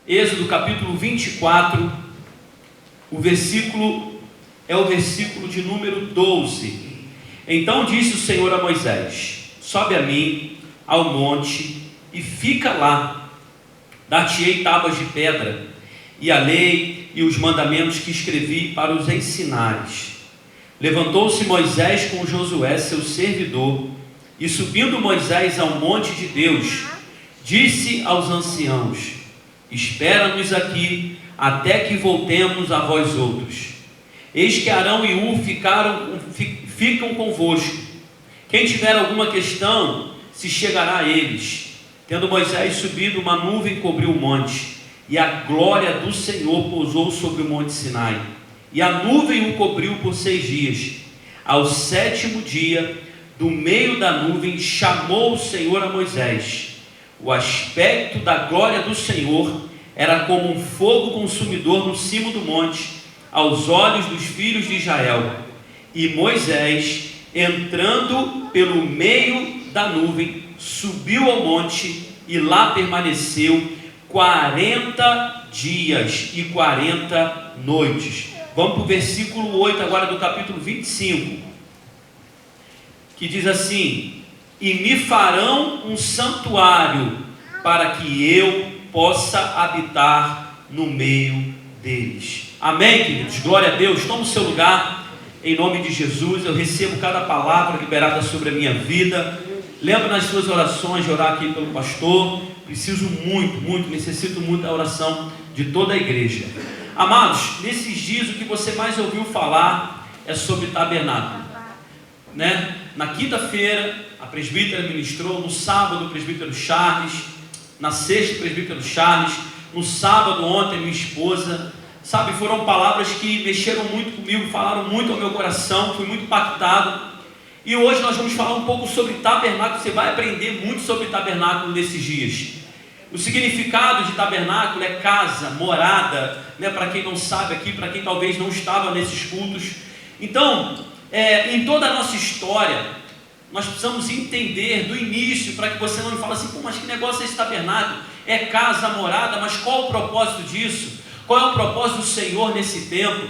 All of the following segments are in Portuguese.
Êxodo capítulo 24, o versículo é o versículo de número 12. Então disse o Senhor a Moisés: sobe a mim ao monte e fica lá. Dar-te-ei tábuas de pedra e a lei e os mandamentos que escrevi para os ensinares. Levantou-se Moisés com Josué, seu servidor, e subindo Moisés ao monte de Deus, disse aos anciãos: espera-nos aqui até que voltemos a vós outros. Eis que Arão e Hur ficam convosco. Quem tiver alguma questão se chegará a eles. Tendo Moisés subido, uma nuvem cobriu o monte, e a glória do Senhor pousou sobre o monte Sinai, e a nuvem o cobriu por 6 dias. Ao 7º dia, do meio da nuvem, chamou o Senhor a Moisés. O aspecto da glória do Senhor era como um fogo consumidor no cimo do monte, aos olhos dos filhos de Israel. E Moisés, entrando pelo meio da nuvem, subiu ao monte e lá permaneceu 40 dias e 40 noites. Vamos para o versículo 8 agora do capítulo 25, que diz assim: e me farão um santuário para que eu possa habitar no meio deles. Amém, queridos? Glória a Deus. Toma o seu lugar, em nome de Jesus. Eu recebo cada palavra liberada sobre a minha vida. Lembra nas suas orações de orar aqui pelo pastor. Preciso muito, necessito muito da oração de toda a igreja. Amados, nesses dias o que você mais ouviu falar é sobre tabernáculo, né? Na quinta-feira a presbítera ministrou, no sábado o presbítero Charles, na sexta o presbítero Charles, no sábado ontem minha esposa. Sabe, foram palavras que mexeram muito comigo, falaram muito ao meu coração, fui muito impactado. E hoje nós vamos falar um pouco sobre tabernáculo. Você vai aprender muito sobre tabernáculo nesses dias. O significado de tabernáculo é casa, morada, né? Para quem não sabe aqui, para quem talvez não estava nesses cultos. Então, em toda a nossa história, nós precisamos entender do início, para que você não me fale assim: pô, mas que negócio é esse tabernáculo? É casa, morada, mas qual o propósito disso? Qual é o propósito do Senhor nesse tempo?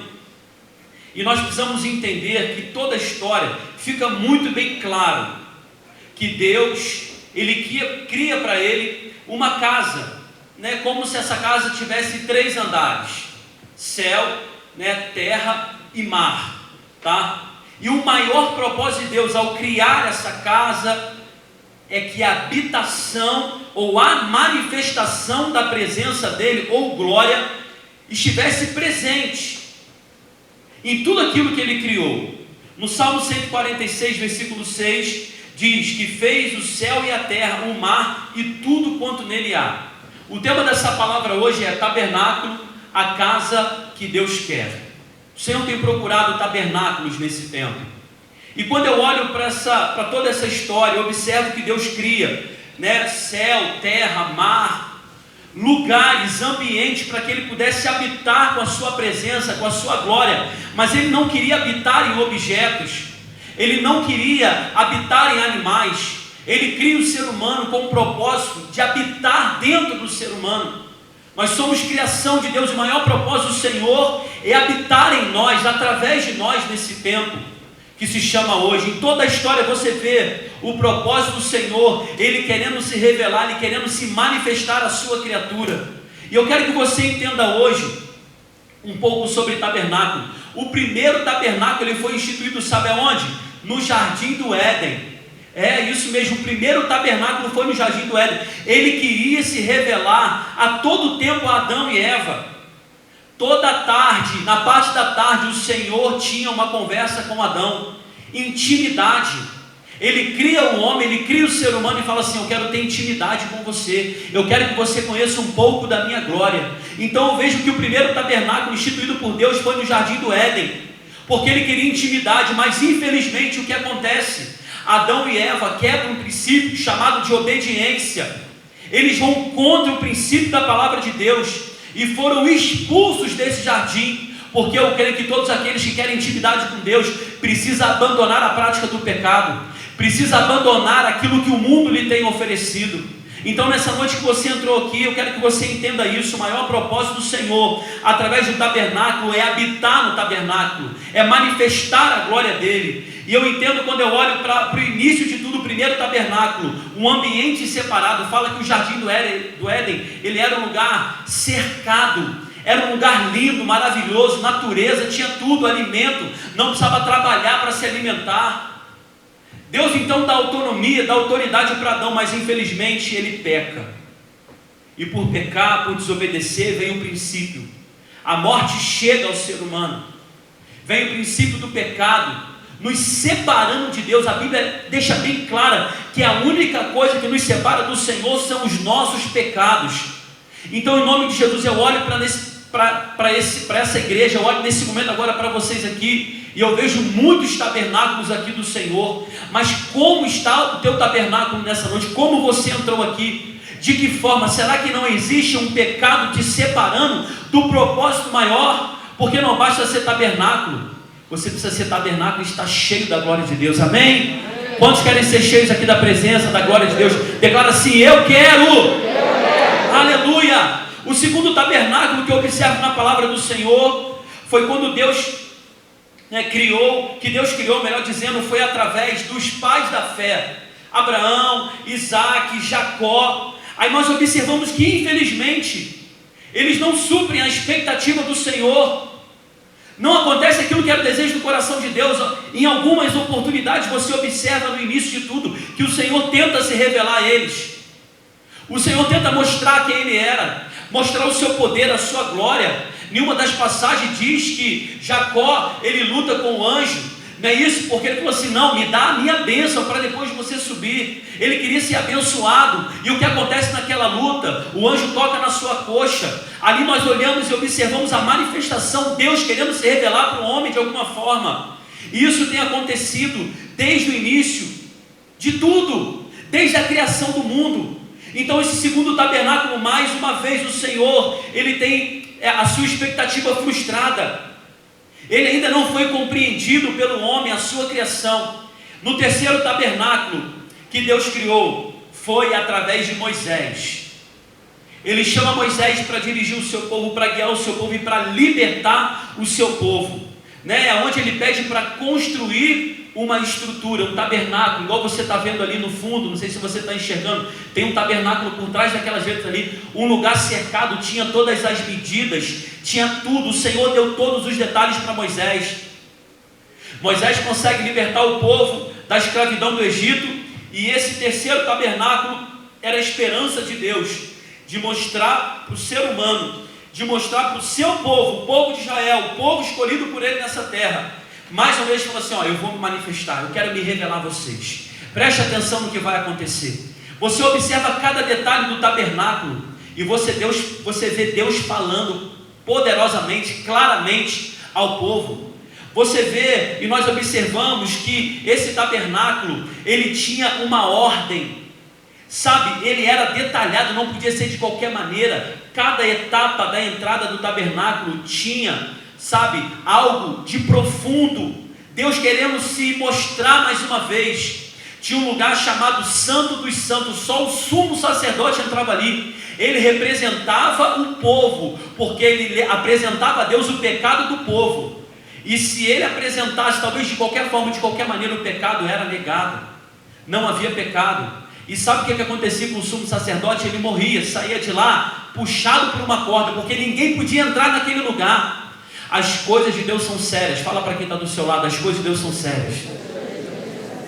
E nós precisamos entender que toda a história fica muito bem claro que Deus, Ele cria para Ele uma casa, né? Como se essa casa tivesse 3 andares: céu, né? Terra e mar, tá? E o maior propósito de Deus ao criar essa casa é que a habitação ou a manifestação da presença dele, ou glória, estivesse presente em tudo aquilo que ele criou. No Salmo 146, versículo 6, diz que fez o céu e a terra, o mar e tudo quanto nele há. O tema dessa palavra hoje é tabernáculo, a casa que Deus quer. O Senhor tem procurado tabernáculos nesse tempo. E quando eu olho para toda essa história, eu observo que Deus cria, né, céu, terra, mar, lugares, ambientes para que Ele pudesse habitar com a sua presença, com a sua glória. Mas Ele não queria habitar em objetos, Ele não queria habitar em animais. Ele cria o ser humano com o propósito de habitar dentro do ser humano. Nós somos criação de Deus. O maior propósito do Senhor é habitar em nós, através de nós, nesse tempo que se chama hoje. Em toda a história você vê o propósito do Senhor, Ele querendo se revelar, Ele querendo se manifestar à sua criatura. E eu quero que você entenda hoje um pouco sobre tabernáculo. O primeiro tabernáculo, ele foi instituído, sabe aonde? No Jardim do Éden. É isso mesmo, o primeiro tabernáculo foi no Jardim do Éden. Ele queria se revelar a todo tempo a Adão e Eva. Toda tarde, na parte da tarde, o Senhor tinha uma conversa com Adão, intimidade. Ele cria o homem, Ele cria o ser humano e fala assim: eu quero ter intimidade com você, eu quero que você conheça um pouco da minha glória. Então eu vejo que o primeiro tabernáculo instituído por Deus foi no Jardim do Éden, porque Ele queria intimidade. Mas infelizmente o que acontece? Adão e Eva quebram um princípio chamado de obediência. Eles vão contra o princípio da palavra de Deus e foram expulsos desse jardim, porque eu creio que todos aqueles que querem intimidade com Deus precisam abandonar a prática do pecado, precisam abandonar aquilo que o mundo lhe tem oferecido. Então nessa noite que você entrou aqui, eu quero que você entenda isso. O maior propósito do Senhor, através do tabernáculo, é habitar no tabernáculo, é manifestar a glória dele. E eu entendo, quando eu olho para o início de tudo, o primeiro tabernáculo, um ambiente separado. Fala que o jardim do Éden, ele era um lugar cercado, era um lugar lindo, maravilhoso, natureza, tinha tudo, alimento, não precisava trabalhar para se alimentar. Deus então dá autonomia, dá autoridade para Adão, mas infelizmente ele peca. E por pecar, por desobedecer, vem o princípio. A morte chega ao ser humano. Vem o princípio do pecado, nos separando de Deus. A Bíblia deixa bem clara que a única coisa que nos separa do Senhor são os nossos pecados. Então, em nome de Jesus, eu olho para essa igreja, eu olho nesse momento agora para vocês aqui, e eu vejo muitos tabernáculos aqui do Senhor. Mas como está o teu tabernáculo nessa noite? Como você entrou aqui? De que forma? Será que não existe um pecado te separando do propósito maior? Porque não basta ser tabernáculo, você precisa ser tabernáculo e estar cheio da glória de Deus. Amém? Quantos querem ser cheios aqui da presença, da glória de Deus? Declara assim: eu quero. Aleluia. O segundo tabernáculo que eu observo na palavra do Senhor foi quando Deus Deus criou, melhor dizendo, foi através dos pais da fé, Abraão, Isaac, Jacó. Aí nós observamos que infelizmente eles não suprem a expectativa do Senhor. Não acontece aquilo que era o desejo do coração de Deus. Em algumas oportunidades você observa no início de tudo que o Senhor tenta se revelar a eles. O Senhor tenta mostrar quem Ele era, mostrar o seu poder, a sua glória. Em uma das passagens diz que Jacó, ele luta com o anjo. Não é isso? Porque ele falou assim: não, me dá a minha bênção para depois você subir. Ele queria ser abençoado. E o que acontece naquela luta? O anjo toca na sua coxa. Ali nós olhamos e observamos a manifestação, Deus querendo se revelar para o homem de alguma forma. E isso tem acontecido desde o início de tudo, desde a criação do mundo. Então esse segundo tabernáculo, mais uma vez o Senhor, ele tem a sua expectativa frustrada. Ele ainda não foi compreendido pelo homem, a sua criação. No terceiro tabernáculo que Deus criou, foi através de Moisés. Ele chama Moisés para dirigir o seu povo, para guiar o seu povo e para libertar o seu povo, onde ele pede para construir uma estrutura, um tabernáculo, igual você está vendo ali no fundo. Não sei se você está enxergando, tem um tabernáculo por trás daquelas letras ali, um lugar cercado, tinha todas as medidas, tinha tudo. O Senhor deu todos os detalhes para Moisés. Moisés consegue libertar o povo da escravidão do Egito, e esse terceiro tabernáculo era a esperança de Deus, de mostrar para o ser humano, de mostrar para o seu povo, o povo de Israel, o povo escolhido por ele nessa terra. Mais uma vez falou assim: eu vou me manifestar, eu quero me revelar a vocês. Preste atenção no que vai acontecer. Você observa cada detalhe do tabernáculo e você vê Deus falando poderosamente, claramente ao povo. Você vê, e nós observamos que esse tabernáculo, ele tinha uma ordem, sabe? Ele era detalhado, não podia ser de qualquer maneira. Cada etapa da entrada do tabernáculo tinha, sabe, algo de profundo. Deus querendo se mostrar mais uma vez. Tinha um lugar chamado Santo dos Santos, só o sumo sacerdote entrava ali. Ele representava o povo, porque ele apresentava a Deus o pecado do povo. E se ele apresentasse, talvez de qualquer forma, de qualquer maneira, o pecado era negado. Não havia pecado. E sabe o que acontecia com o sumo sacerdote? Ele morria, saía de lá puxado por uma corda, porque ninguém podia entrar naquele lugar. As coisas de Deus são sérias. Fala para quem está do seu lado: as coisas de Deus são sérias.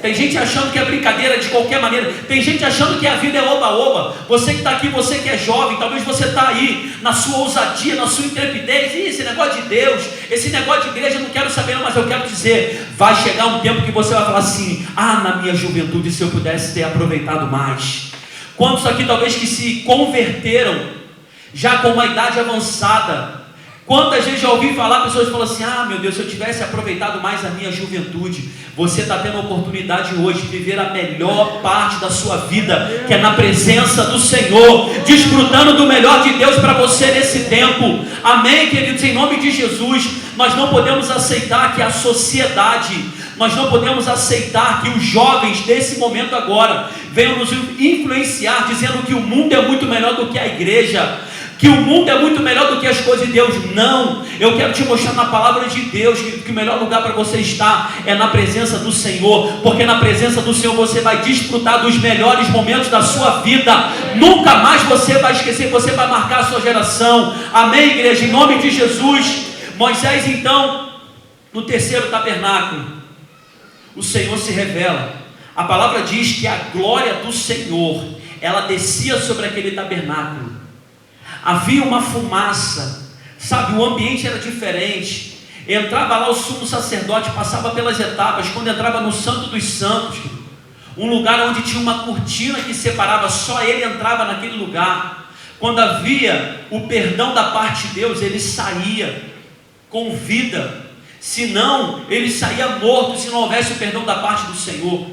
Tem gente achando que é brincadeira de qualquer maneira. Tem gente achando que a vida é oba-oba. Você que está aqui, você que é jovem, talvez você está aí na sua ousadia, na sua intrepidez. Esse negócio de Deus, esse negócio de igreja, eu não quero saber não, mas eu quero dizer, vai chegar um tempo que você vai falar assim: na minha juventude, se eu pudesse ter aproveitado mais. Quantos aqui talvez que se converteram já com uma idade avançada? Quantas vezes já ouvi falar, pessoas falam assim: meu Deus, se eu tivesse aproveitado mais a minha juventude. Você está tendo a oportunidade hoje de viver a melhor parte da sua vida, que é na presença do Senhor, desfrutando do melhor de Deus para você nesse tempo. Amém, queridos? Em nome de Jesus, nós não podemos aceitar que a sociedade, Nós não podemos aceitar que os jovens desse momento agora venham nos influenciar, dizendo que o mundo é muito melhor do que a igreja, que o mundo é muito melhor do que as coisas de Deus. Não, eu quero te mostrar na palavra de Deus que o melhor lugar para você estar é na presença do Senhor, porque na presença do Senhor você vai desfrutar dos melhores momentos da sua vida. Nunca mais você vai esquecer, você vai marcar a sua geração. Amém, igreja, em nome de Jesus. Moisés, então, no terceiro tabernáculo, o Senhor se revela. A palavra diz que a glória do Senhor, ela descia sobre aquele tabernáculo. Havia uma fumaça, sabe, o ambiente era diferente. Entrava lá o sumo sacerdote, passava pelas etapas. Quando entrava no Santo dos Santos, um lugar onde tinha uma cortina que separava, só ele entrava naquele lugar. Quando havia o perdão da parte de Deus, ele saía com vida, senão ele saía morto, se não houvesse o perdão da parte do Senhor.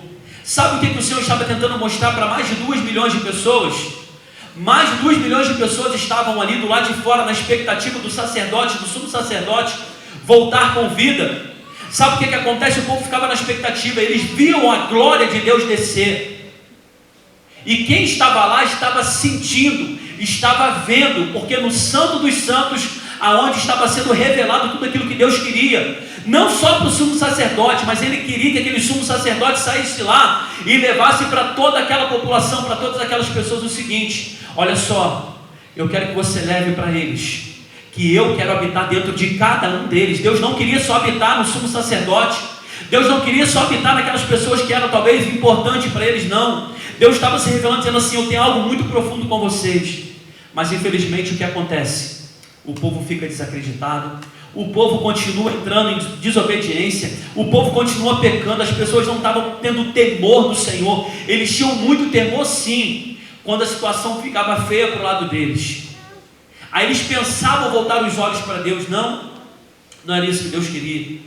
Sabe o que o Senhor estava tentando mostrar para mais de 2 milhões de pessoas? Mais de 2 milhões de pessoas estavam ali do lado de fora, na expectativa do sacerdote, do sumo sacerdote, voltar com vida. Sabe o que acontece? O povo ficava na expectativa, eles viam a glória de Deus descer, e quem estava lá estava sentindo, estava vendo, porque no Santo dos Santos, aonde estava sendo revelado tudo aquilo que Deus queria, não só para o sumo sacerdote, mas ele queria que aquele sumo sacerdote saísse lá e levasse para toda aquela população, para todas aquelas pessoas o seguinte: olha só, eu quero que você leve para eles que eu quero habitar dentro de cada um deles. Deus não queria só habitar no sumo sacerdote, Deus não queria só habitar naquelas pessoas que eram talvez importantes para eles, não. Deus estava se revelando dizendo assim: eu tenho algo muito profundo com vocês. Mas infelizmente o que acontece? O povo fica desacreditado, o povo continua entrando em desobediência, o povo continua pecando. As pessoas não estavam tendo temor do Senhor. Eles tinham muito temor, sim, quando a situação ficava feia para o lado deles. Aí eles pensavam voltar os olhos para Deus. Não era isso que Deus queria.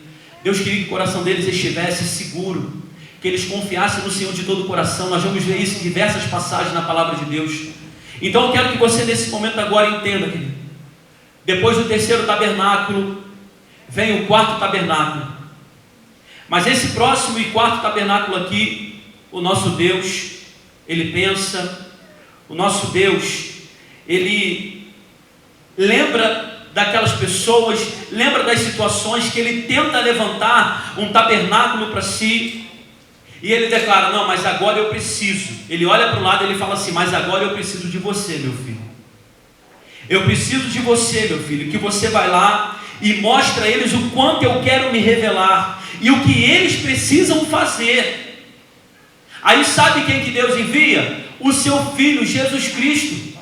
Deus queria que o coração deles estivesse seguro, que eles confiassem no Senhor de todo o coração. Nós vamos ver isso em diversas passagens na palavra de Deus. Então eu quero que você nesse momento agora entenda, querido. Depois do terceiro tabernáculo, vem o quarto tabernáculo. Mas esse próximo e quarto tabernáculo aqui, o nosso Deus, ele pensa, o nosso Deus, ele lembra daquelas pessoas, lembra das situações que ele tenta levantar um tabernáculo para si, e ele declara: não, mas agora eu preciso. Ele olha para o lado e ele fala assim: mas agora eu preciso de você, meu filho. Eu preciso de você, meu filho, que você vai lá e mostra a eles o quanto eu quero me revelar e o que eles precisam fazer. Aí sabe quem que Deus envia? O seu Filho, Jesus Cristo.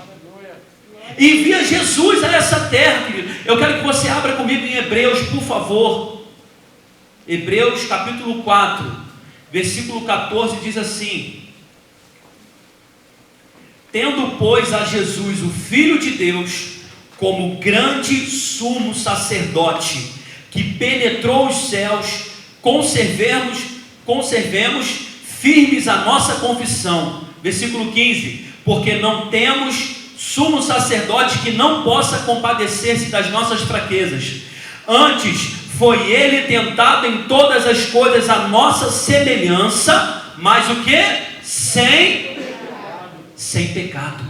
Envia Jesus a essa terra, querido. Eu quero que você abra comigo em Hebreus, por favor. Hebreus capítulo 4, versículo 14 diz assim: tendo, pois, a Jesus, o Filho de Deus, como grande sumo sacerdote, que penetrou os céus, conservemos firmes a nossa confissão. Versículo 15: porque não temos sumo sacerdote que não possa compadecer-se das nossas fraquezas, antes foi ele tentado em todas as coisas à nossa semelhança, mas o que? Sem pecado.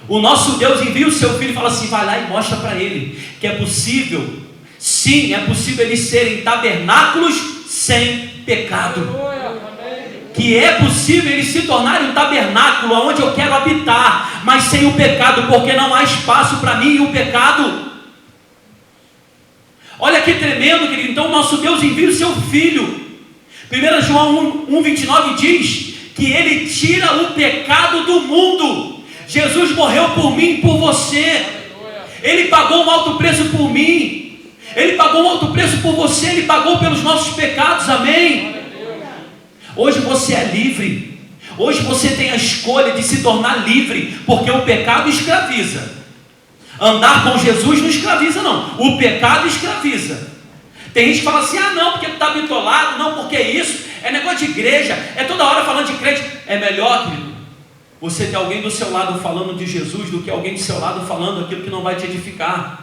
O nosso Deus envia o seu Filho e fala assim: vai lá e mostra para ele que é possível, sim, é possível eles serem tabernáculos sem pecado, que é possível eles se tornarem um tabernáculo onde eu quero habitar, mas sem o pecado, porque não há espaço para mim e o pecado. Olha que tremendo, querido. Então o nosso Deus envia o seu Filho. 1 João 1,29 diz que ele tira o pecado do mundo. Jesus morreu por mim e por você. Ele pagou um alto preço por mim. Ele pagou um alto preço por você. Ele pagou pelos nossos pecados, amém? Hoje você é livre. Hoje você tem a escolha de se tornar livre, porque o pecado escraviza. Andar com Jesus não escraviza, não. O pecado escraviza. Tem gente que fala assim: ah, não, porque tu está bitolado, não, porque isso é negócio de igreja, é toda hora falando de crente. É melhor, querido, você ter alguém do seu lado falando de Jesus do que alguém do seu lado falando aquilo que não vai te edificar,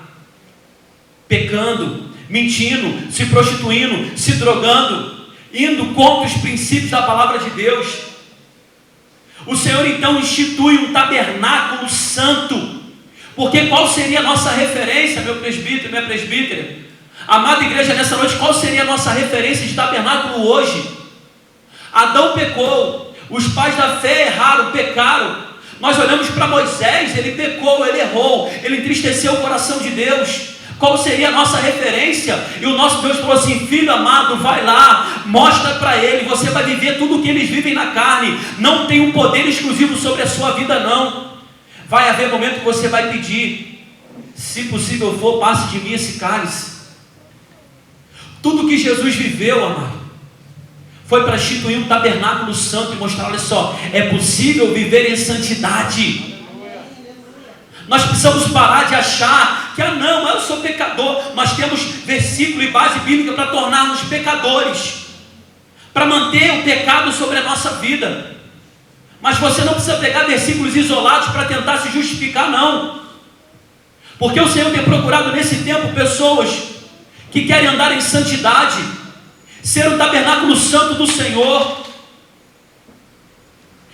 pecando, mentindo, se prostituindo, se drogando, indo contra os princípios da palavra de Deus. O Senhor então institui um tabernáculo santo, porque qual seria a nossa referência, meu presbítero, minha presbítera? Amada igreja, nessa noite, qual seria a nossa referência de tabernáculo hoje? Adão pecou, os pais da fé erraram, pecaram. Nós olhamos para Moisés, ele pecou, ele errou, ele entristeceu o coração de Deus. Qual seria a nossa referência? E o nosso Deus falou assim: filho amado, vai lá, mostra para ele, você vai viver tudo o que eles vivem na carne, não tem um poder exclusivo sobre a sua vida não. Vai haver momento que você vai pedir, se possível for, passe de mim esse cálice. Tudo que Jesus viveu, amado, foi para instituir um tabernáculo santo e mostrar, olha só, é possível viver em santidade. Nós precisamos parar de achar que, não, eu sou pecador. Nós temos versículo e base bíblica para tornar-nos pecadores, para manter o pecado sobre a nossa vida. Mas você não precisa pegar versículos isolados para tentar se justificar, não. Porque o Senhor tem procurado nesse tempo pessoas que querem andar em santidade, ser o tabernáculo santo do Senhor.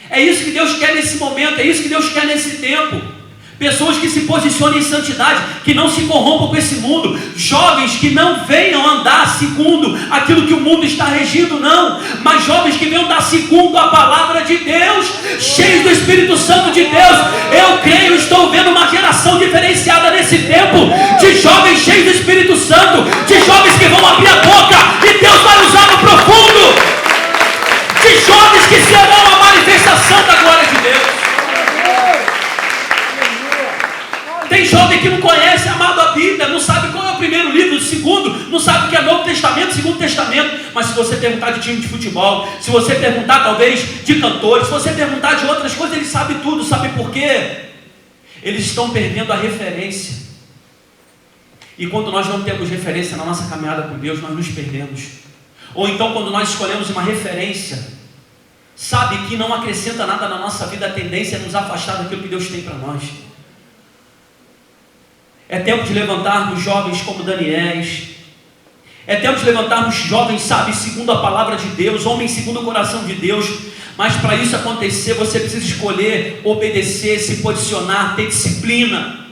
É isso que Deus quer nesse momento, é isso que Deus quer nesse tempo. Pessoas que se posicionem em santidade, que não se corrompam com esse mundo, jovens que não venham andar segundo aquilo que o mundo está regindo, não, mas jovens que venham andar segundo a palavra de Deus, cheios do Espírito Santo de Deus. Eu creio, estou vendo uma geração diferenciada nesse tempo, de jovens cheios do Espírito Santo, de jovens que vão abrir a boca e Deus vai usar no profundo, de jovens que serão a manifestação da glória de Deus. Tem jovem que não conhece, amado, a Bíblia, não sabe qual é o primeiro livro, o segundo, não sabe o que é Novo Testamento, Segundo Testamento. Mas se você perguntar de time de futebol, se você perguntar talvez de cantores, se você perguntar de outras coisas, ele sabe tudo. Sabe por quê? Eles estão perdendo a referência. E quando nós não temos referência na nossa caminhada com Deus, nós nos perdemos. Ou então quando nós escolhemos uma referência, sabe, que não acrescenta nada na nossa vida, a tendência é nos afastar daquilo que Deus tem para nós. É tempo de levantarmos jovens como Daniéis. É tempo de levantarmos jovens, sabe, segundo a palavra de Deus, homens segundo o coração de Deus. Mas para isso acontecer, você precisa escolher, obedecer, se posicionar, ter disciplina.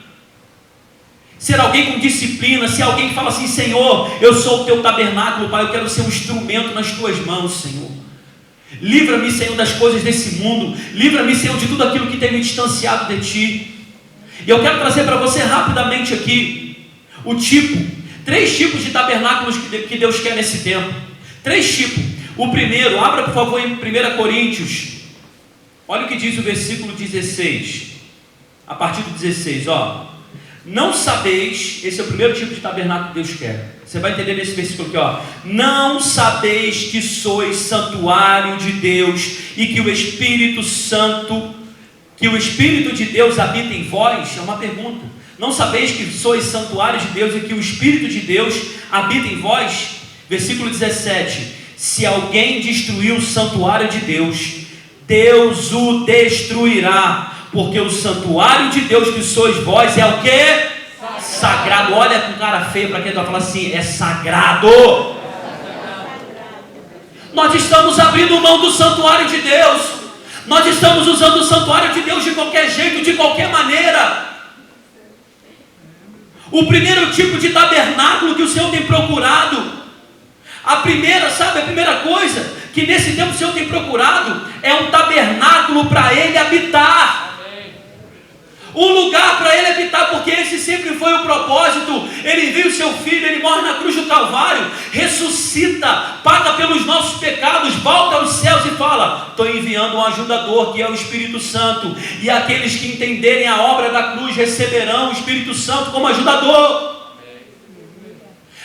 Ser alguém com disciplina, ser alguém que fala assim: Senhor, eu sou o teu tabernáculo, Pai, eu quero ser um instrumento nas tuas mãos, Senhor. Livra-me, Senhor, das coisas desse mundo. Livra-me, Senhor, de tudo aquilo que tem me distanciado de Ti. E eu quero trazer para você rapidamente aqui três tipos de tabernáculos que Deus quer nesse tempo. Três tipos. O primeiro, abra por favor em 1 Coríntios. Olha o que diz o versículo 16. A partir do 16, ó. Não sabeis, esse é o primeiro tipo de tabernáculo que Deus quer. Você vai entender nesse versículo aqui, ó. Não sabeis que sois santuário de Deus e que o Espírito de Deus habita em vós? É uma pergunta. Não sabeis que sois santuário de Deus e que o Espírito de Deus habita em vós? Versículo 17. Se alguém destruir o santuário de Deus, Deus o destruirá, porque o santuário de Deus que sois vós é o quê? Sagrado. Olha com cara feia para quem vai falar assim: é sagrado. Nós estamos abrindo mão do santuário de Deus. Nós estamos usando o santuário de Deus de qualquer jeito, de qualquer maneira. O primeiro tipo de tabernáculo que o Senhor tem procurado, a primeira coisa que nesse tempo o Senhor tem procurado é um tabernáculo para Ele habitar. Um lugar para Ele habitar, porque esse sempre foi o propósito. Ele viu o seu Filho, Ele morre na cruz do Calvário, ressuscita, paga pelos nossos pecados, volta aos céus e fala: estou enviando um ajudador, que é o Espírito Santo, e aqueles que entenderem a obra da cruz receberão o Espírito Santo como ajudador.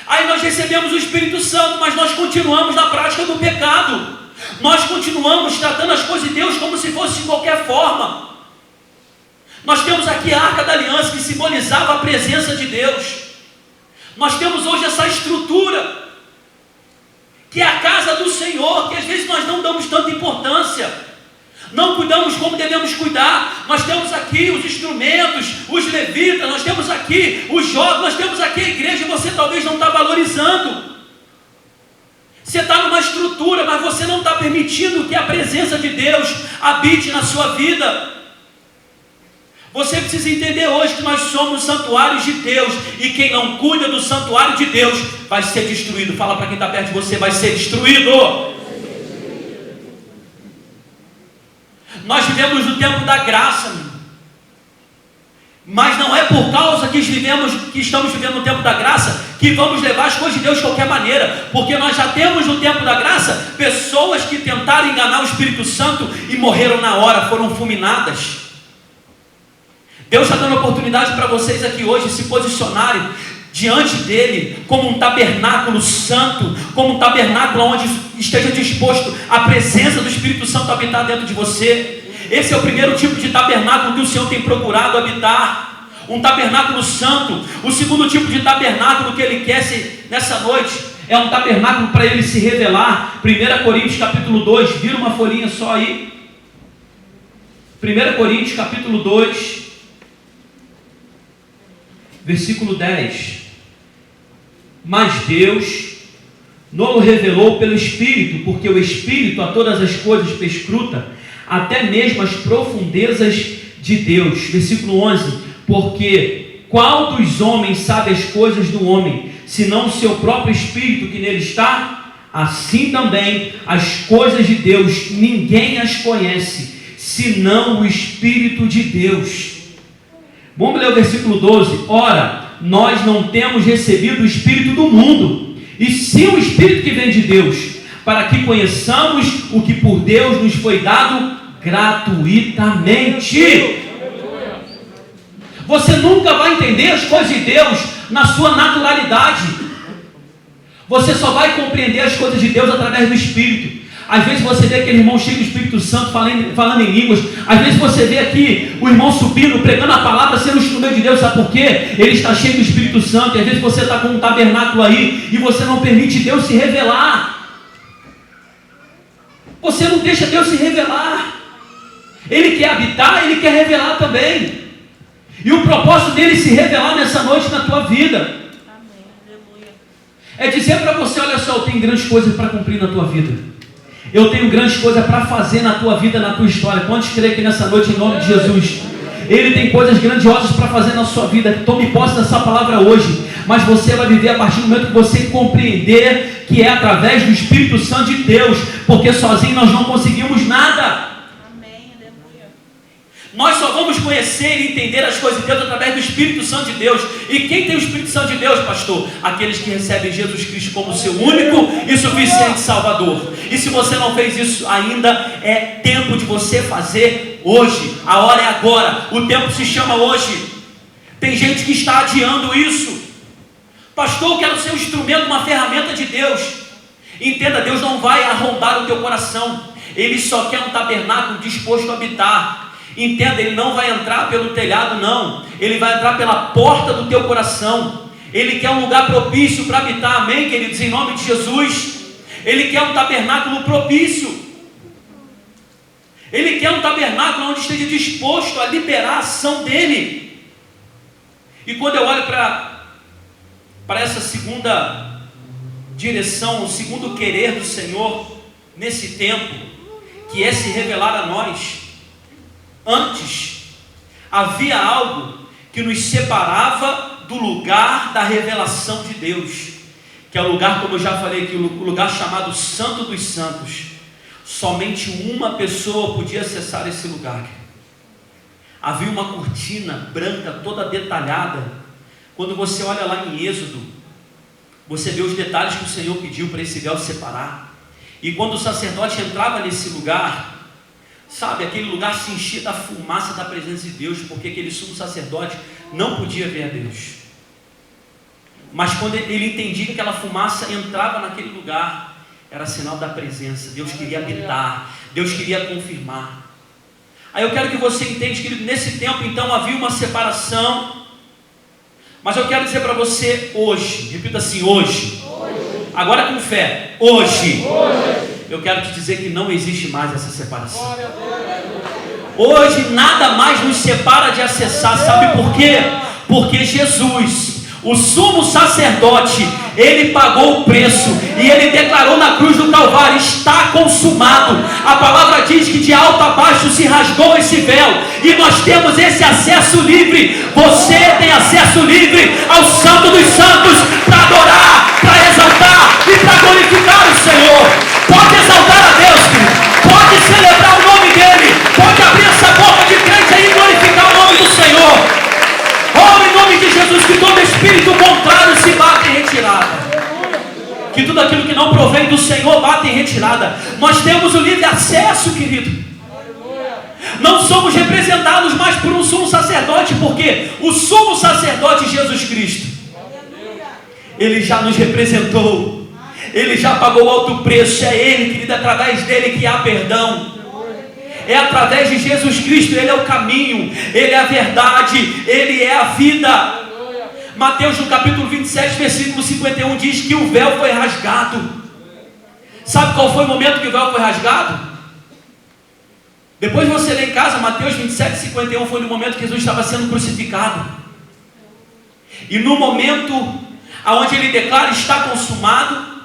Aí nós recebemos o Espírito Santo, mas nós continuamos na prática do pecado. Nós continuamos tratando as coisas de Deus como se fosse de qualquer forma. Nós temos aqui a Arca da Aliança, que simbolizava a presença de Deus. Nós temos hoje essa estrutura, que é a casa do Senhor, que às vezes nós não damos tanta importância. Não cuidamos como devemos cuidar. Nós temos aqui os instrumentos, os levitas, nós temos aqui os jovens, nós temos aqui a igreja, e você talvez não está valorizando. Você está numa estrutura, mas você não está permitindo que a presença de Deus habite na sua vida. Você precisa entender hoje que nós somos santuários de Deus, e quem não cuida do santuário de Deus vai ser destruído. Fala para quem está perto de você: vai ser destruído. Nós vivemos no tempo da graça, mas não é por causa que estamos vivendo no tempo da graça que vamos levar as coisas de Deus de qualquer maneira, porque nós já temos no tempo da graça pessoas que tentaram enganar o Espírito Santo e morreram na hora, foram fulminadas. Deus está dando oportunidade para vocês aqui hoje se posicionarem diante dele como um tabernáculo santo, como um tabernáculo onde esteja disposto a presença do Espírito Santo habitar dentro de você. Esse é o primeiro tipo de tabernáculo que o Senhor tem procurado habitar, um tabernáculo santo. O segundo tipo de tabernáculo que ele quer nessa noite é um tabernáculo para ele se revelar. 1 Coríntios capítulo 2, vira uma folhinha só aí. 1 Coríntios capítulo 2, versículo 10. Mas Deus não o revelou pelo Espírito, porque o Espírito a todas as coisas perscruta, até mesmo as profundezas de Deus. Versículo 11. Porque qual dos homens sabe as coisas do homem, senão o seu próprio Espírito que nele está? Assim também as coisas de Deus ninguém as conhece, senão o Espírito de Deus. Vamos ler o versículo 12. Ora, nós não temos recebido o Espírito do mundo, e sim o Espírito que vem de Deus, para que conheçamos o que por Deus nos foi dado gratuitamente. Você nunca vai entender as coisas de Deus na sua naturalidade. Você só vai compreender as coisas de Deus através do Espírito. Às vezes você vê aquele irmão cheio do Espírito Santo falando em línguas. Às vezes você vê aqui o irmão subindo, pregando a palavra, sendo um instrumento de Deus. Sabe por quê? Ele está cheio do Espírito Santo. E às vezes você está com um tabernáculo aí e você não permite Deus se revelar. Você não deixa Deus se revelar. Ele quer habitar, Ele quer revelar também. E o propósito dele se revelar nessa noite na tua vida é dizer para você: olha só, eu tenho grandes coisas para cumprir na tua vida. Eu tenho grandes coisas para fazer na tua vida, na tua história. Quantos creem que nessa noite, em nome de Jesus, Ele tem coisas grandiosas para fazer na sua vida? Tome posse dessa palavra hoje. Mas você vai viver a partir do momento que você compreender que é através do Espírito Santo de Deus, porque sozinho nós não conseguimos nada. Nós só vamos conhecer e entender as coisas de Deus através do Espírito Santo de Deus. E quem tem o Espírito Santo de Deus, pastor? Aqueles que recebem Jesus Cristo como seu único e suficiente Salvador. E se você não fez isso ainda, é tempo de você fazer hoje. A hora é agora. O tempo se chama hoje. Tem gente que está adiando isso. Pastor, eu quero ser um instrumento, uma ferramenta de Deus. Entenda, Deus não vai arrombar o teu coração. Ele só quer um tabernáculo disposto a habitar. Entenda, Ele não vai entrar pelo telhado, não. Ele vai entrar pela porta do teu coração. Ele quer um lugar propício para habitar, amém, queridos, em nome de Jesus. Ele quer um tabernáculo propício. Ele quer um tabernáculo onde esteja disposto a liberar a ação dEle. E quando eu olho para essa segunda direção, o segundo querer do Senhor nesse tempo, que é se revelar a nós. Antes, havia algo que nos separava do lugar da revelação de Deus, que é o lugar, como eu já falei aqui, o lugar chamado Santo dos Santos. Somente uma pessoa podia acessar esse lugar. Havia uma cortina branca, toda detalhada. Quando você olha lá em Êxodo, você vê os detalhes que o Senhor pediu para esse véu separar. E quando o sacerdote entrava nesse lugar, sabe, aquele lugar se enchia da fumaça da presença de Deus, porque aquele sumo sacerdote não podia ver a Deus. Mas quando ele entendia que aquela fumaça entrava naquele lugar, era sinal da presença. Deus queria habitar, Deus queria confirmar. Aí eu quero que você entenda, querido, nesse tempo então havia uma separação. Mas eu quero dizer para você hoje, repita assim, hoje. Agora com fé, hoje. Eu quero te dizer que não existe mais essa separação. Hoje nada mais nos separa de acessar, sabe por quê? Porque Jesus, o sumo sacerdote, ele pagou o preço e ele declarou na cruz do Calvário: está consumado. A palavra diz que de alto a baixo se rasgou esse véu e nós temos esse acesso livre. Você tem acesso livre ao Santo dos Santos para adorar, para exaltar e para glorificar o Senhor. Pode exaltar a Deus, filho. Pode celebrar o nome dele, pode abrir essa boca de crente aí e glorificar o nome do Senhor. Oh, em nome de Jesus, que todo espírito contrário se bata em retirada. Que tudo aquilo que não provém do Senhor bata em retirada. Nós temos o livre acesso, querido. Não somos representados mais por um sumo sacerdote, porque o sumo sacerdote Jesus Cristo, ele já nos representou. Ele já pagou alto preço. É ele, querido, através dele que há perdão. É através de Jesus Cristo. Ele é o caminho, ele é a verdade, ele é a vida. Mateus no capítulo 27, versículo 51 diz que o véu foi rasgado. Sabe qual foi o momento que o véu foi rasgado? Depois você lê em casa, Mateus 27, 51 foi no momento que Jesus estava sendo crucificado. E no momento onde ele declara está consumado,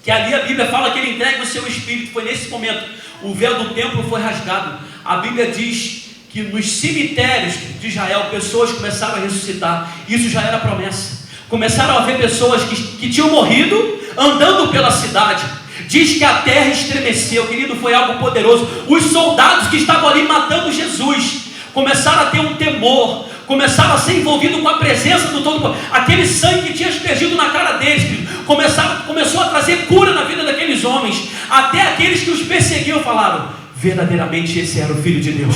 que ali a Bíblia fala que ele entrega o seu espírito, foi nesse momento o véu do templo foi rasgado. A Bíblia diz que nos cemitérios de Israel pessoas começaram a ressuscitar. Isso já era promessa. Começaram a ver pessoas que tinham morrido andando pela cidade. Diz que a terra estremeceu, querido, foi algo poderoso. Os soldados que estavam ali matando Jesus começaram a ter um temor, começaram a ser envolvidos com a presença do Todo-Poderoso. Aquele sangue que tinha aspergido na cara deles, querido, começou a trazer cura na vida daqueles homens. Até aqueles que os perseguiam falaram: verdadeiramente esse era o Filho de Deus.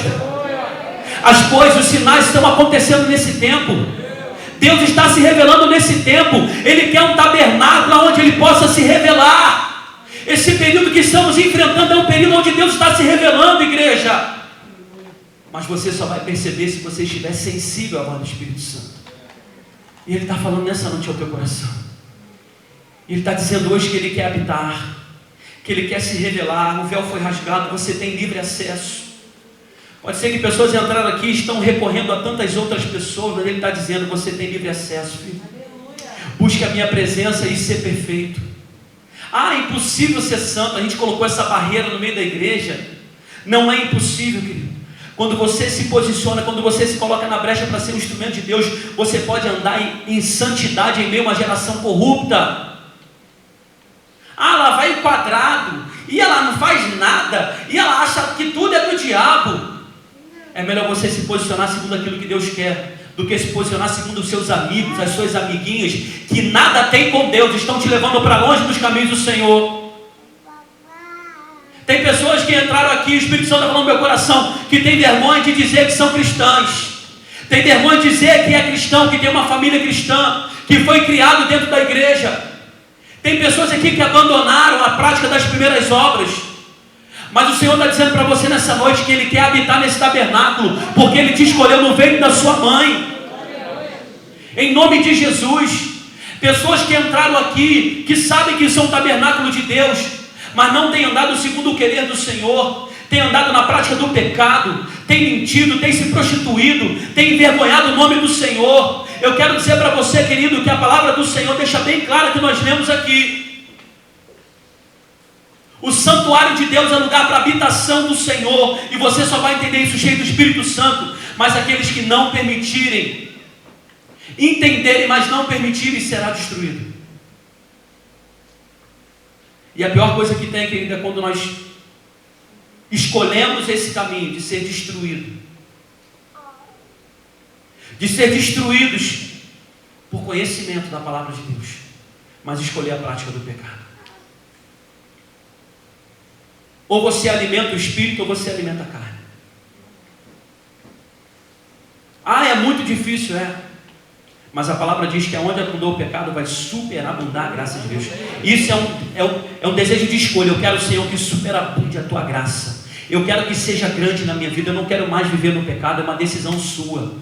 As coisas, os sinais estão acontecendo nesse tempo. Deus está se revelando nesse tempo. Ele quer um tabernáculo onde ele possa se revelar. Esse período que estamos enfrentando é um período onde Deus está se revelando, igreja. Mas você só vai perceber se você estiver sensível à voz do Espírito Santo. E Ele está falando nessa noite ao teu coração. Ele está dizendo hoje que Ele quer habitar, que Ele quer se revelar. O véu foi rasgado, você tem livre acesso. Pode ser que pessoas entraram aqui e estão recorrendo a tantas outras pessoas, mas Ele está dizendo: você tem livre acesso, filho. Busque a minha presença e ser perfeito. Ah, é impossível ser santo. A gente colocou essa barreira no meio da igreja. Não é impossível, querido. Quando você se posiciona, quando você se coloca na brecha para ser um instrumento de Deus, você pode andar em santidade em meio a uma geração corrupta. Ah, ela vai em quadrado, e ela não faz nada, e ela acha que tudo é do diabo. É melhor você se posicionar segundo aquilo que Deus quer, do que se posicionar segundo os seus amigos, as suas amiguinhas, que nada tem com Deus, estão te levando para longe dos caminhos do Senhor. Tem pessoas que entraram aqui, o Espírito Santo está falando no meu coração, que tem vergonha de dizer que são cristãs, tem vergonha de dizer que é cristão, que tem uma família cristã, que foi criado dentro da igreja. Tem pessoas aqui que abandonaram a prática das primeiras obras. Mas o Senhor está dizendo para você nessa noite que Ele quer habitar nesse tabernáculo, porque Ele te escolheu no ventre da sua mãe. Em nome de Jesus. Pessoas que entraram aqui, que sabem que são tabernáculo de Deus, mas não têm andado segundo o querer do Senhor, têm andado na prática do pecado, têm mentido, têm se prostituído, têm envergonhado o nome do Senhor. Eu quero dizer para você, querido, que a palavra do Senhor deixa bem claro que nós lemos aqui. O santuário de Deus é lugar para a habitação do Senhor, e você só vai entender isso cheio do Espírito Santo. Mas aqueles que não permitirem, entenderem, mas não permitirem, será destruído. E a pior coisa que tem, querido, é quando nós escolhemos esse caminho de ser destruído, de ser destruídos por conhecimento da palavra de Deus, mas escolher a prática do pecado. Ou você alimenta o espírito, ou você alimenta a carne. Ah, é muito difícil, mas a palavra diz que aonde abundou o pecado vai superabundar a graça de Deus. Isso é um desejo de escolha. Eu quero, Senhor, que superabunde a tua graça. Eu quero que seja grande na minha vida. Eu não quero mais viver no pecado. É uma decisão sua.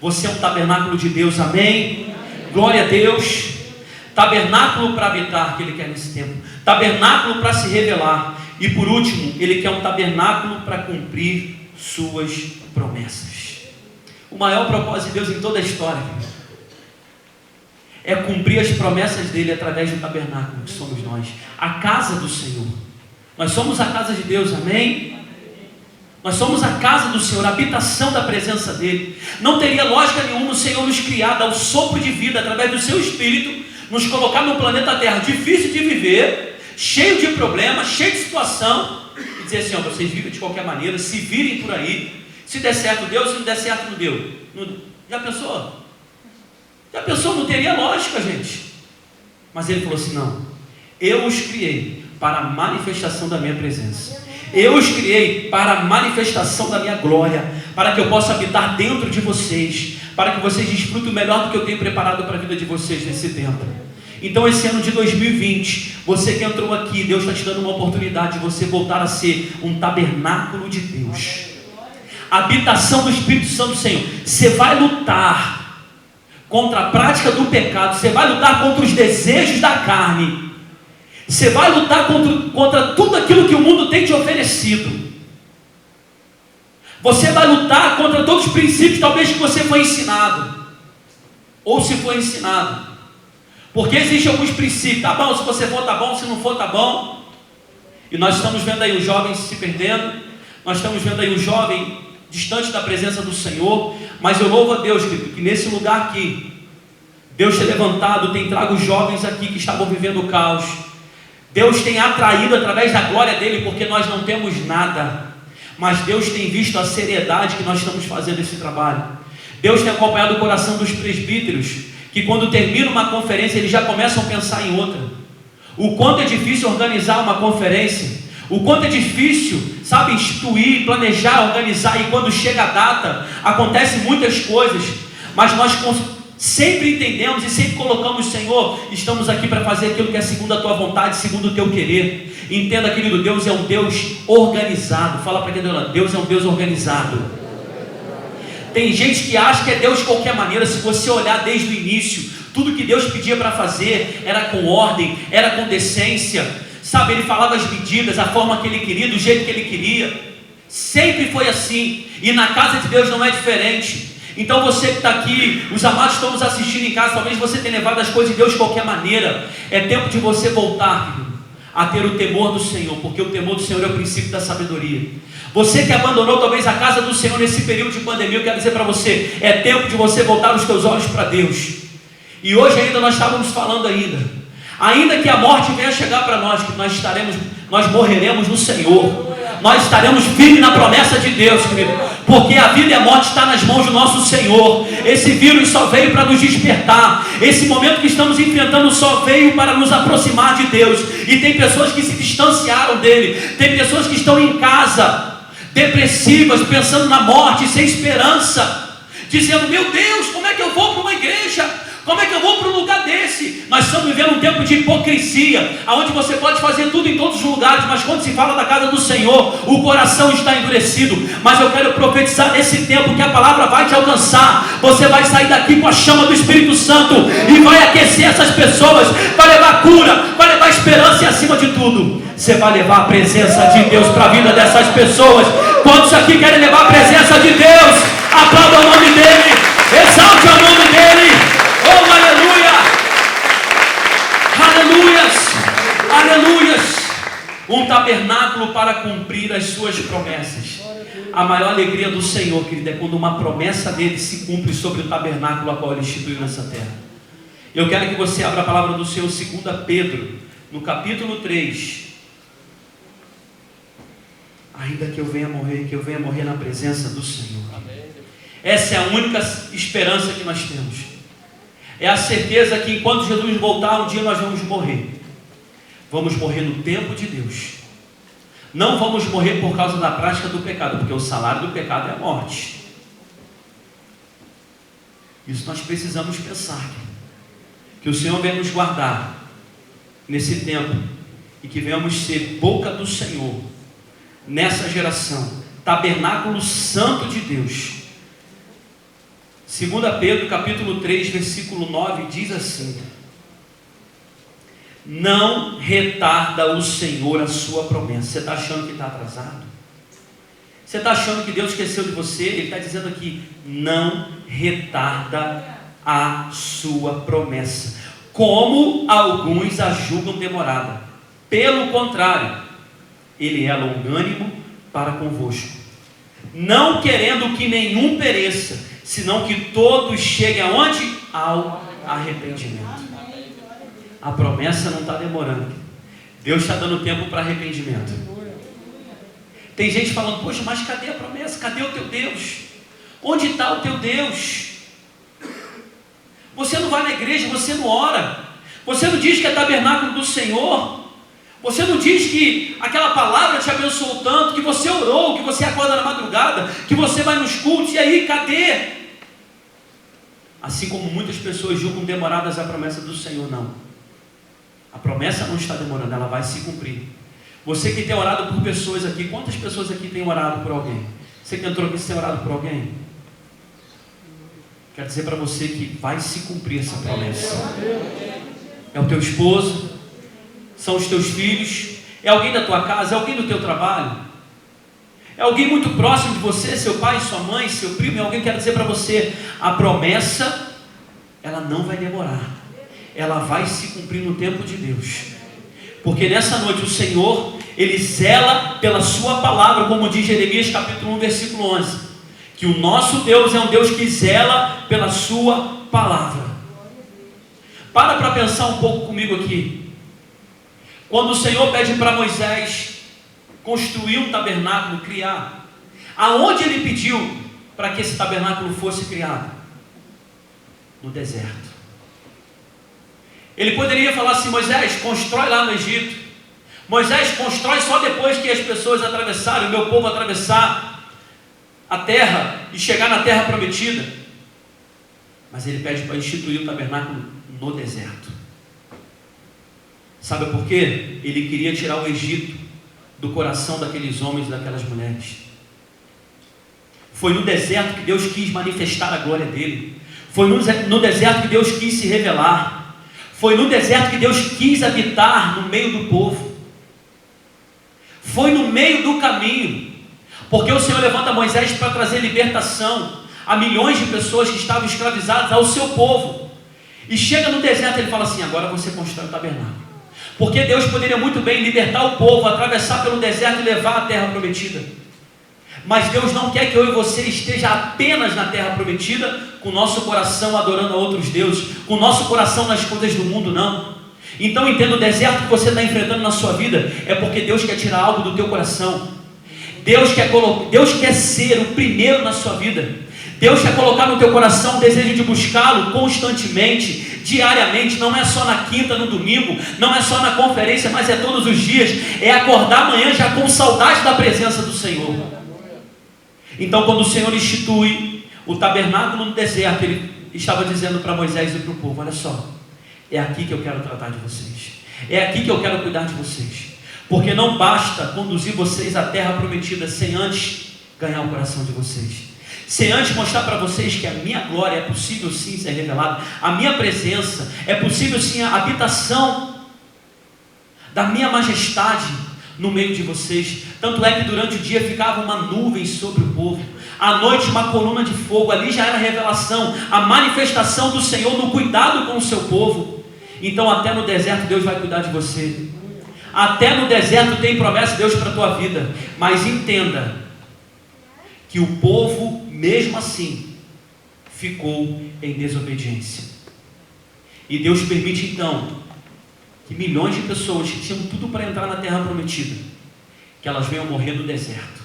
Você é um tabernáculo de Deus, amém? Glória a Deus. Tabernáculo para habitar, que Ele quer nesse tempo. tabernáculo para se revelar, e por último, Ele quer um tabernáculo para cumprir suas promessas. O maior propósito de Deus em toda a história é cumprir as promessas dele através do tabernáculo, que somos nós, a casa do Senhor. Nós somos a casa de Deus, amém? Nós somos a casa do Senhor, a habitação da presença dele. Não teria lógica nenhuma o Senhor nos criar, dar o sopro de vida através do seu Espírito, nos colocar no planeta Terra difícil de viver, cheio de problemas, cheio de situação, e dizer assim: ó, vocês vivem de qualquer maneira, se virem por aí, se der certo deu, se não der certo não deu. Já pensou? Já pensou? Não teria lógica, gente. Mas ele falou assim: não, eu os criei para a manifestação da minha presença. Eu os criei para a manifestação da minha glória, para que eu possa habitar dentro de vocês, para que vocês desfrutem o melhor do que eu tenho preparado para a vida de vocês nesse tempo. Então esse ano de 2020, você que entrou aqui, Deus está te dando uma oportunidade de você voltar a ser um tabernáculo de Deus, a habitação do Espírito Santo do Senhor. Você vai lutar contra a prática do pecado, você vai lutar contra os desejos da carne, você vai lutar contra tudo aquilo que o mundo tem te oferecido. Você vai lutar contra todos os princípios talvez que você foi ensinado, ou se foi ensinado, porque existem alguns princípios: tá bom, se você for tá bom, se não for tá bom. E nós estamos vendo aí os jovens se perdendo, nós estamos vendo aí o jovem distante da presença do Senhor. Mas eu louvo a Deus, querido, que nesse lugar aqui, Deus tem levantado, tem trago os jovens aqui que estavam vivendo o caos. Deus tem atraído através da glória dele, porque nós não temos nada, mas Deus tem visto a seriedade que nós estamos fazendo esse trabalho. Deus tem acompanhado o coração dos presbíteros, que quando termina uma conferência, eles já começam a pensar em outra. O quanto é difícil organizar uma conferência, o quanto é difícil, sabe, instituir, planejar, organizar, e quando chega a data, acontecem muitas coisas, mas nós sempre entendemos e sempre colocamos: Senhor, estamos aqui para fazer aquilo que é segundo a tua vontade, segundo o teu querer. Entenda, querido, Deus é um Deus organizado. Fala para quem está lá: Deus é um Deus organizado. Tem gente que acha que é Deus de qualquer maneira. Se você olhar desde o início, tudo que Deus pedia para fazer era com ordem, era com decência, sabe? Ele falava as medidas, a forma que ele queria, do jeito que ele queria. Sempre foi assim, e na casa de Deus não é diferente. Então você que está aqui, os amados estão nos assistindo em casa, talvez você tenha levado as coisas de Deus de qualquer maneira. É tempo de você voltar, querido, a ter o temor do Senhor, porque o temor do Senhor é o princípio da sabedoria. Você que abandonou talvez a casa do Senhor nesse período de pandemia, eu quero dizer para você: é tempo de você voltar os teus olhos para Deus. E hoje ainda nós estávamos falando ainda que a morte venha chegar para nós, que nós morreremos no Senhor. Nós estaremos firmes na promessa de Deus, querido, porque a vida e a morte está nas mãos do nosso Senhor. Esse vírus só veio para nos despertar. Esse momento que estamos enfrentando só veio para nos aproximar de Deus. E tem pessoas que se distanciaram dele, tem pessoas que estão em casa, depressivas, pensando na morte, sem esperança, dizendo: meu Deus, como é que eu vou para uma igreja? Como é que eu vou para um lugar desse? Nós estamos vivendo um tempo de hipocrisia, onde você pode fazer tudo em todos os lugares, mas quando se fala da casa do Senhor, o coração está endurecido. Mas eu quero profetizar nesse tempo que a palavra vai te alcançar. Você vai sair daqui com a chama do Espírito Santo e vai aquecer essas pessoas, vai levar cura, vai levar esperança, e acima de tudo, você vai levar a presença de Deus para a vida dessas pessoas. Quantos aqui querem levar a presença de Deus? Aplauda o nome dele, exalte o nome dele. Oh, aleluia! Aleluias! Aleluias! Um tabernáculo para cumprir as suas promessas. A maior alegria do Senhor, querido, é quando uma promessa dele se cumpre sobre o tabernáculo a qual ele instituiu nessa terra. Eu quero que você abra a palavra do Senhor, 2 Pedro, no capítulo 3. Ainda que eu venha morrer na presença do Senhor. Essa é a única esperança que nós temos. É a certeza que enquanto Jesus voltar, um dia nós vamos morrer. Vamos morrer no tempo de Deus. Não vamos morrer por causa da prática do pecado, porque o salário do pecado é a morte. Isso nós precisamos pensar. Que o Senhor venha nos guardar nesse tempo, e que venhamos ser boca do Senhor nessa geração, tabernáculo santo de Deus. 2 Pedro capítulo 3, versículo 9, diz assim: não retarda o Senhor a sua promessa. Você está achando que está atrasado? Você está achando que Deus esqueceu de você? Ele está dizendo aqui, não retarda a sua promessa, como alguns a julgam demorada. Pelo contrário, Ele é longânimo para convosco, não querendo que nenhum pereça, senão que todos cheguem aonde? Ao arrependimento. A promessa não está demorando. Deus está dando tempo para arrependimento. Tem gente falando, poxa, mas cadê a promessa? Cadê o teu Deus? Onde está o teu Deus? Você não vai na igreja, você não ora, você não diz que é tabernáculo do Senhor, você não diz que aquela palavra te abençoou tanto, que você orou, que você acorda na madrugada, que você vai nos cultos, e aí, cadê? Assim como muitas pessoas julgam demoradas a promessa do Senhor, não. A promessa não está demorando, ela vai se cumprir. Você que tem orado por pessoas aqui, quantas pessoas aqui têm orado por alguém? Você que entrou aqui, você tem orado por alguém? Quero dizer para você que vai se cumprir essa promessa. É o teu esposo, são os teus filhos, é alguém da tua casa, é alguém do teu trabalho, é alguém muito próximo de você, seu pai, sua mãe, seu primo, é alguém que quer dizer para você, a promessa, ela não vai demorar, ela vai se cumprir no tempo de Deus, porque nessa noite o Senhor, Ele zela pela sua palavra, como diz Jeremias capítulo 1, versículo 11, que o nosso Deus é um Deus que zela pela sua palavra. Para pensar um pouco comigo aqui. Quando o Senhor pede para Moisés construir um tabernáculo, criar, aonde Ele pediu para que esse tabernáculo fosse criado? No deserto. Ele poderia falar assim, Moisés, constrói lá no Egito. Moisés, constrói só depois que as pessoas atravessarem, o meu povo atravessar a terra e chegar na terra prometida. Mas Ele pede para instituir o tabernáculo no deserto. Sabe por quê? Ele queria tirar o Egito do coração daqueles homens e daquelas mulheres. Foi no deserto que Deus quis manifestar a glória dele. Foi no deserto que Deus quis se revelar. Foi no deserto que Deus quis habitar no meio do povo. Foi no meio do caminho, porque o Senhor levanta Moisés para trazer libertação a milhões de pessoas que estavam escravizadas ao seu povo. E chega no deserto, Ele fala assim, agora você constrói o tabernáculo. Porque Deus poderia muito bem libertar o povo, atravessar pelo deserto e levar a terra prometida. Mas Deus não quer que eu e você esteja apenas na terra prometida, com o nosso coração adorando a outros deuses, com o nosso coração nas coisas do mundo, não. Então entenda, o deserto que você está enfrentando na sua vida, é porque Deus quer tirar algo do teu coração. Deus quer ser o primeiro na sua vida. Deus quer colocar no teu coração o desejo de buscá-lo constantemente, diariamente. Não é só na quinta, no domingo, não é só na conferência, mas é todos os dias. É acordar amanhã já com saudade da presença do Senhor. Então, quando o Senhor institui o tabernáculo no deserto, Ele estava dizendo para Moisés e para o povo, olha só, é aqui que eu quero tratar de vocês, é aqui que eu quero cuidar de vocês, porque não basta conduzir vocês à terra prometida sem antes ganhar o coração de vocês, sem antes mostrar para vocês que a minha glória é possível sim ser revelada, a minha presença é possível sim, a habitação da minha majestade no meio de vocês. Tanto é que durante o dia ficava uma nuvem sobre o povo, à noite uma coluna de fogo. Ali já era a revelação, a manifestação do Senhor no cuidado com o seu povo. Então até no deserto Deus vai cuidar de você, até no deserto tem promessa de Deus para a tua vida. Mas entenda que o povo mesmo assim ficou em desobediência, e Deus permite então que milhões de pessoas que tinham tudo para entrar na terra prometida, que elas venham morrer no deserto,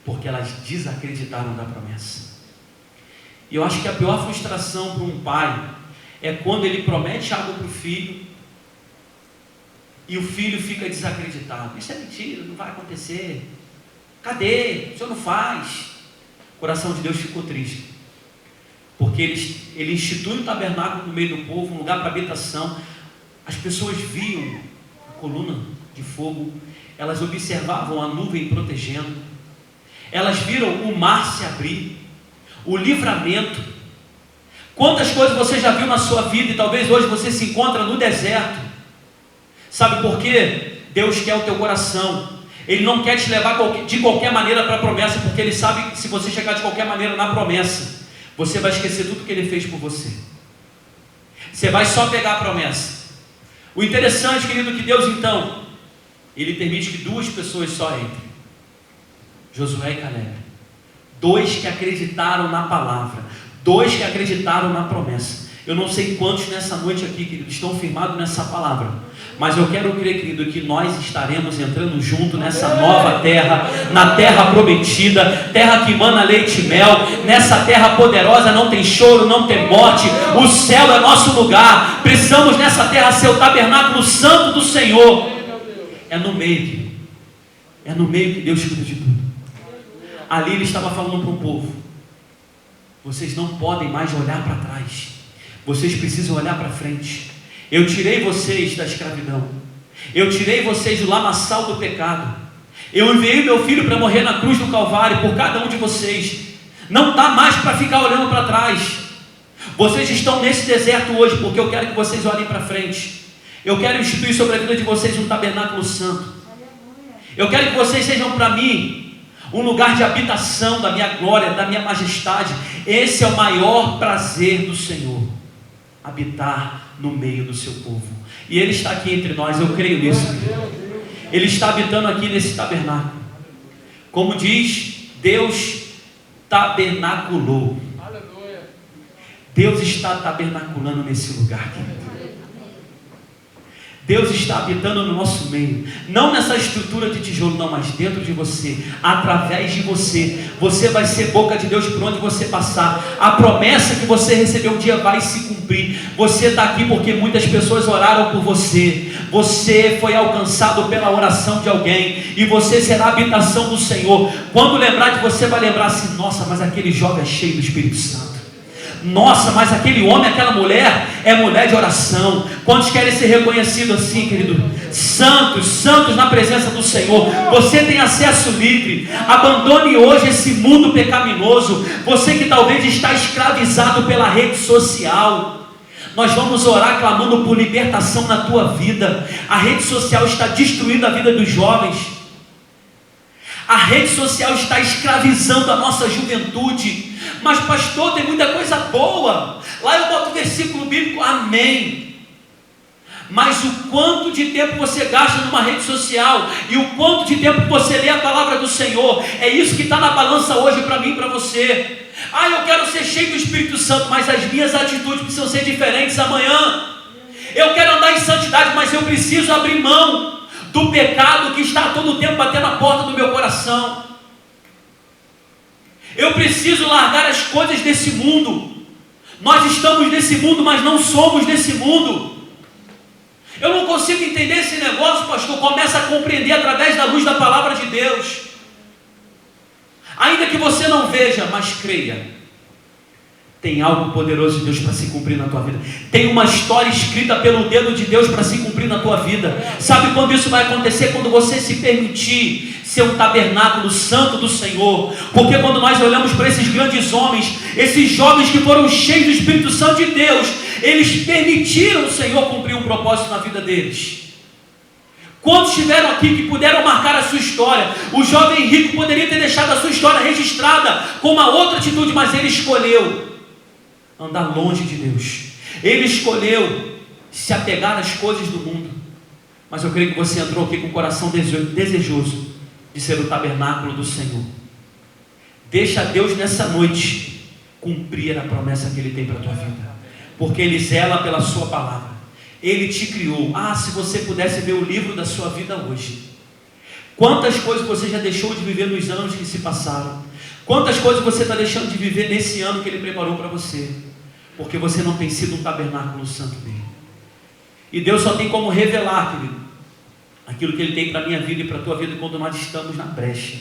porque elas desacreditaram da promessa. E eu acho que a pior frustração para um pai é quando ele promete algo para o filho e o filho fica desacreditado. Isso é mentira, não vai acontecer. Cadê? O Senhor não faz. O coração de Deus ficou triste, porque ele institui um tabernáculo no meio do povo, um lugar para habitação. As pessoas viam a coluna de fogo, elas observavam a nuvem protegendo, elas viram o mar se abrir, o livramento. Quantas coisas você já viu na sua vida e talvez hoje você se encontra no deserto, Sabe por quê? Deus quer o teu coração. Ele não quer te levar de qualquer maneira para a promessa, porque Ele sabe que se você chegar de qualquer maneira na promessa, você vai esquecer tudo que Ele fez por você. Você vai só pegar a promessa. O interessante, querido, que Deus então, Ele permite que duas pessoas só entrem. Josué e Caleb. Dois que acreditaram na palavra. Dois que acreditaram na promessa. Eu não sei quantos nessa noite aqui, querido, estão firmados nessa palavra, mas eu quero crer, querido, que nós estaremos entrando junto nessa nova terra, na terra prometida, terra que emana leite e mel. Nessa terra poderosa não tem choro, não tem morte. O céu é nosso lugar. Precisamos nessa terra ser o tabernáculo santo do Senhor. É no meio, querido. É no meio que Deus cuida de tudo. Ali Ele estava falando para o povo: vocês não podem mais olhar para trás, vocês precisam olhar para frente. Eu tirei vocês da escravidão, eu tirei vocês do lamaçal do pecado, eu enviei meu filho para morrer na cruz do Calvário por cada um de vocês. Não dá mais para ficar olhando para trás. Vocês estão nesse deserto hoje porque eu quero que vocês olhem para frente. Eu quero instituir sobre a vida de vocês um tabernáculo santo. Eu quero que vocês sejam para mim um lugar de habitação da minha glória, da minha majestade. Esse é o maior prazer do Senhor, habitar no meio do seu povo. E Ele está aqui entre nós, eu creio nisso. Ele está habitando aqui nesse tabernáculo. Como diz, Deus tabernaculou. Deus está tabernaculando nesse lugar, querido. Deus está habitando no nosso meio, não nessa estrutura de tijolo, não, mas dentro de você, através de você. Você vai ser boca de Deus por onde você passar. A promessa que você recebeu um dia vai se cumprir. Você está aqui porque muitas pessoas oraram por você. Você foi alcançado pela oração de alguém, e você será a habitação do Senhor. Quando lembrar de você, vai lembrar assim: nossa, mas aquele jovem é cheio do Espírito Santo. Nossa, mas aquele homem, aquela mulher é mulher de oração. Quantos querem ser reconhecidos assim, querido? Santos, santos na presença do Senhor. Você tem acesso livre. Abandone hoje esse mundo pecaminoso. Você que talvez está escravizado pela rede social, nós vamos orar clamando por libertação na tua vida. A rede social está destruindo a vida dos jovens. A rede social está escravizando a nossa juventude. Mas pastor, tem muita coisa boa. Lá eu boto o versículo bíblico, amém. Mas o quanto de tempo você gasta numa rede social, e o quanto de tempo você lê a palavra do Senhor, é isso que está na balança hoje para mim e para você. Eu quero ser cheio do Espírito Santo, mas as minhas atitudes precisam ser diferentes amanhã. Eu quero andar em santidade, mas eu preciso abrir mão do pecado que está a todo tempo batendo na porta do meu coração. Eu preciso largar as coisas desse mundo. Nós estamos nesse mundo, mas não somos desse mundo. Eu não consigo entender esse negócio, pastor. Começa a compreender através da luz da palavra de Deus. Ainda que você não veja, mas creia. Tem algo poderoso de Deus para se cumprir na tua vida. Tem uma história escrita pelo dedo de Deus para se cumprir na tua vida. Sabe quando isso vai acontecer? Quando você se permitir ser um tabernáculo santo do Senhor. Porque quando nós olhamos para esses grandes homens, esses jovens que foram cheios do Espírito Santo de Deus, eles permitiram o Senhor cumprir um propósito na vida deles. Quantos estiveram aqui que puderam marcar a sua história? O jovem rico poderia ter deixado a sua história registrada com uma outra atitude, mas ele escolheu andar longe de Deus. Ele escolheu se apegar às coisas do mundo. Mas eu creio que você entrou aqui com o coração desejoso de ser o tabernáculo do Senhor. Deixa Deus nessa noite cumprir a promessa que Ele tem para a tua vida, porque Ele zela pela sua palavra. Ele te criou. Se você pudesse ver o livro da sua vida hoje, quantas coisas você já deixou de viver nos anos que se passaram, quantas coisas você está deixando de viver nesse ano que Ele preparou para você, porque você não tem sido um tabernáculo santo dele. E Deus só tem como revelar, querido, aquilo que Ele tem para a minha vida e para a tua vida quando nós estamos na brecha,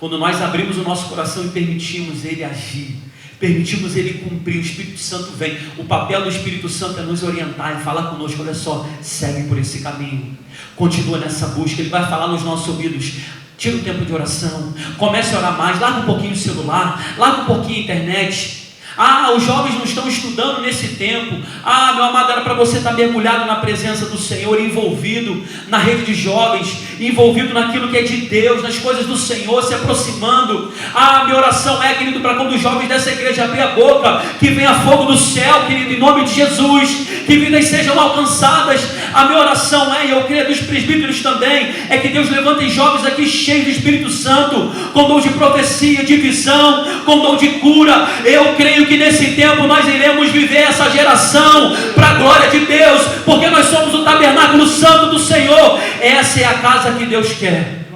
quando nós abrimos o nosso coração e permitimos Ele agir, permitimos Ele cumprir. O Espírito Santo vem. O papel do Espírito Santo é nos orientar e falar conosco: olha só, segue por esse caminho, continua nessa busca. Ele vai falar nos nossos ouvidos: tira o tempo de oração, comece a orar mais, larga um pouquinho o celular, larga um pouquinho a internet. Ah, os jovens não estão estudando nesse tempo. Ah, meu amado, era para você estar mergulhado na presença do Senhor, envolvido na rede de jovens, envolvido naquilo que é de Deus, nas coisas do Senhor, se aproximando. Ah, minha oração é, querido, para quando os jovens dessa igreja abrir a boca, que venha fogo do céu, querido, em nome de Jesus, que vidas sejam alcançadas. A minha oração é, e eu creio dos presbíteros também, é que Deus levante jovens aqui cheios do Espírito Santo, com dom de profecia, de visão, com dom de cura. Eu creio que nesse tempo nós iremos viver essa geração para a glória de Deus, porque nós somos o tabernáculo santo do Senhor. Essa é a casa que Deus quer.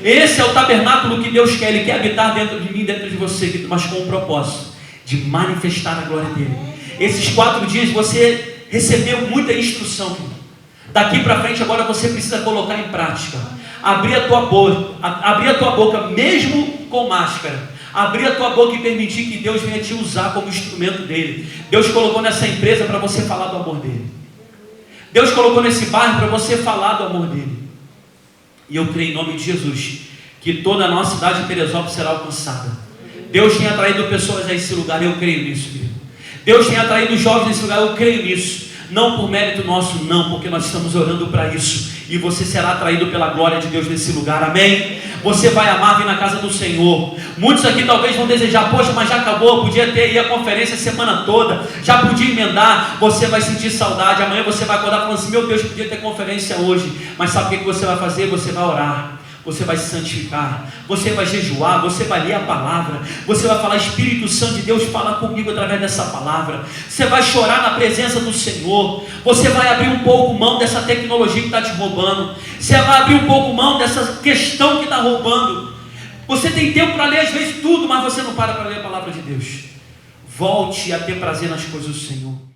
Esse é o tabernáculo que Deus quer. Ele quer habitar dentro de mim, dentro de você, mas com um propósito de manifestar a glória dele. Esses 4 dias você recebeu muita instrução. Daqui para frente agora você precisa colocar em prática. Abrir a tua boca, mesmo com máscara. Abrir a tua boca e permitir que Deus venha te usar como instrumento dele. Deus colocou nessa empresa para você falar do amor dele. Deus colocou nesse bairro para você falar do amor dele. E eu creio em nome de Jesus que toda a nossa cidade de Teresópolis será alcançada. Deus tem atraído pessoas a esse lugar, eu creio nisso, querido. Deus tem atraído jovens a esse lugar, eu creio nisso. Não por mérito nosso, não, porque nós estamos orando para isso. E você será atraído pela glória de Deus nesse lugar, amém? Você vai amar vir na casa do Senhor. Muitos aqui talvez vão desejar, poxa, mas já acabou, podia ter aí a conferência a semana toda, já podia emendar. Você vai sentir saudade, amanhã você vai acordar falando assim, meu Deus, podia ter conferência hoje. Mas sabe o que você vai fazer? Você vai orar. Você vai se santificar, você vai jejuar, você vai ler a palavra, você vai falar, Espírito Santo de Deus, fala comigo através dessa palavra. Você vai chorar na presença do Senhor. Você vai abrir um pouco mão dessa tecnologia que está te roubando. Você vai abrir um pouco mão dessa questão que está roubando. Você tem tempo para ler às vezes tudo, mas você não para ler a palavra de Deus. Volte a ter prazer nas coisas do Senhor.